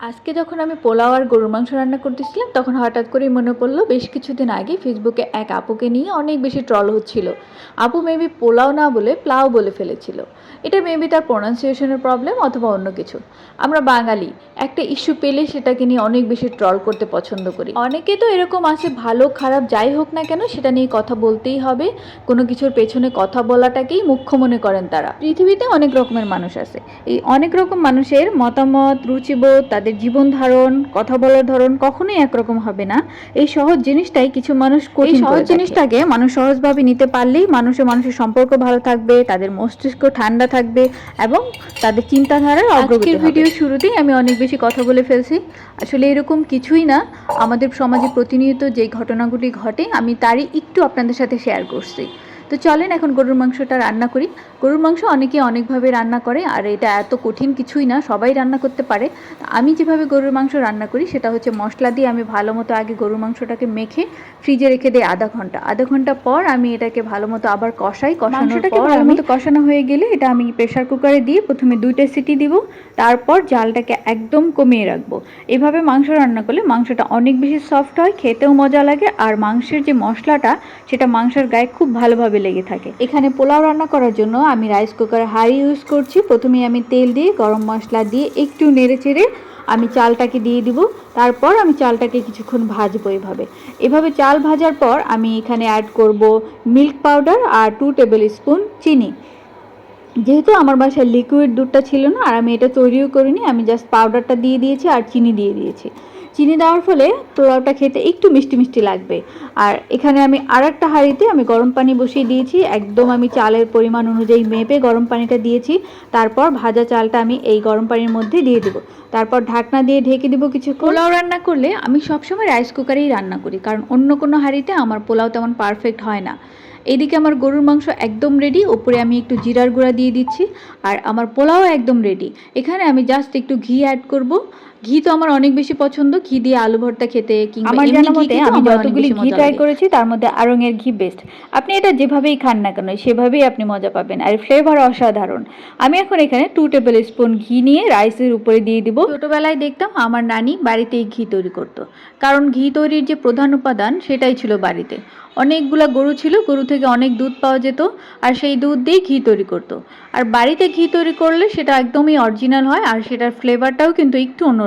আজকে যখন আমি পোলাও আর গরুর মাংস রান্না করতেছিলাম তখন হঠাৎ করেই মনে পড়লো বেশ কিছুদিন আগে ফেসবুকে এক আপুকে নিয়ে অনেক বেশি ট্রল হচ্ছিল। আপু মেবি পোলাও না বলে প্লাও বলে ফেলেছিল। এটা মেবি তার প্রোনাউন্সিয়েশনের প্রবলেম অথবা অন্য কিছু। আমরা বাঙালি একটা ইস্যু পেলে সেটাকে নিয়ে অনেক বেশি ট্রল করতে পছন্দ করি। অনেকে তো এরকম আছে, ভালো খারাপ যাই হোক না কেন সেটা নিয়ে কথা বলতেই হবে, কোনো কিছুর পেছনে কথা বলাটাকেই মুখ্য মনে করেন তারা। পৃথিবীতে অনেক রকমের মানুষ আছে, এই অনেক রকম মানুষের মতামত, রুচিবোধ, তাদের জীবন ধারণ, কথা বলার ধরন কখনোই একরকম হবে না। এই সহজ জিনিসটাই কিছু মানুষ কঠিন, এই সহজ জিনিসটাকে মানুষ সহজভাবে নিতে পারলেই মানুষের সম্পর্ক ভালো থাকবে, তাদের মস্তিষ্ক ঠান্ডা থাকবে এবং তাদের চিন্তাধারার অগ্রগতি হবে। ভিডিও শুরুতেই আমি অনেক বেশি কথা বলে ফেলছি, আসলে এরকম কিছুই না। আমাদের সমাজে প্রতিনিয়ত যে ঘটনাগুলি ঘটে আমি তারই একটু আপনাদের সাথে শেয়ার করছি। তো চলেন এখন গরুর মাংসটা রান্না করি। গরুর মাংস অনেকে অনেকভাবে রান্না করে, আর এটা এত কঠিন কিছুই না, সবাই রান্না করতে পারে। আমি যেভাবে গরুর মাংস রান্না করি সেটা হচ্ছে মশলা দিয়ে আমি ভালো মতো আগে গরুর মাংসটাকে মেখে ফ্রিজে রেখে দিই আধা ঘন্টা পর আমি এটাকে ভালো মতো আবার কষাই। কষানোটাকে ভালো মতো কষানো হয়ে গেলে এটা আমি প্রেশার কুকারে দিয়ে প্রথমে 2টা সিটি দিব, তারপর জালটাকে একদম কমিয়ে রাখবো। এভাবে মাংস রান্না করলে মাংসটা অনেক বেশি সফট হয়, খেতেও মজা লাগে, আর মাংসের যে মশলাটা সেটা মাংসের গায়ে খুব ভালোভাবে লেগে থাকে। এখানে পোলাও রান্না করার জন্য আমি রাইস কুকার হাঁড়ি ইউজ করছি। প্রথমে আমি তেল দিয়ে গরম মশলা দিয়ে একটু নেড়ে চেড়ে আমি চালটাকে দিয়ে দিব। তারপর আমি চালটাকে কিছুক্ষণ ভাজবো। এভাবে চাল ভাজার পর আমি এখানে অ্যাড করব মিল্ক পাউডার আর 2 টেবিল স্পুন চিনি। যেহেতু আমার বাসায় লিকুইড দুধটা ছিল না আর আমি এটা তৈরিও করিনি, আমি জাস্ট পাউডারটা দিয়ে দিয়েছি আর চিনি দিয়ে দিয়েছি। চিনি দেওয়ার ফলে পোলাওটা খেতে একটু মিষ্টি মিষ্টি লাগবে। আর এখানে আমি আরেকটা হাঁড়িতে আমি গরম পানি বসিয়ে দিয়েছি, একদম আমি চালের পরিমাণ অনুযায়ী মেপে গরম পানিটা দিয়েছি। তারপর ভাজা চালটা আমি এই গরম পানির মধ্যে দিয়ে দেবো, তারপর ঢাকনা দিয়ে ঢেকে দেবো কিছুক্ষণ। পোলাও রান্না করলে আমি সবসময় রাইস কুকারেই রান্না করি, কারণ অন্য কোনো হাঁড়িতে আমার পোলাও তেমন পারফেক্ট হয় না। এইদিকে আমার গরুর মাংস একদম রেডি, ওপরে আমি একটু জিরার গুঁড়া দিয়ে দিচ্ছি, আর আমার পোলাও একদম রেডি। এখানে আমি জাস্ট একটু ঘি অ্যাড করব। ঘি তো আমার অনেক বেশি পছন্দ, ঘি দিয়ে আলু ভর্তা খেতে কিংবা আমার জানা মতে আমি যতগুলি ঘি ট্রাই করেছি তার মধ্যে আড়ং-এর ঘি বেস্ট। আপনি এটা যেভাবেই খান না কেন সেভাবেই আপনি মজা পাবেন, আর ফ্লেভার অসাধারণ। আমি এখন এখানে 2 টেবিল স্পুন ঘি নিয়ে রাইসের উপরে দিয়ে দিব। ছোটবেলায় দেখতাম আমার নানি বাড়িতেই ঘি তৈরি করতো, কারণ ঘি তৈরির যে প্রধান উপাদান সেটাই ছিল বাড়িতে। অনেকগুলা গরু ছিল, গরু থেকে অনেক দুধ পাওয়া যেত, আর সেই দুধ দিয়েই ঘি তৈরি করতো। আর বাড়িতে ঘি তৈরি করলে সেটা একদমই অরিজিনাল হয়, আর সেটার ফ্লেভারটাও কিন্তু একটু অন্য।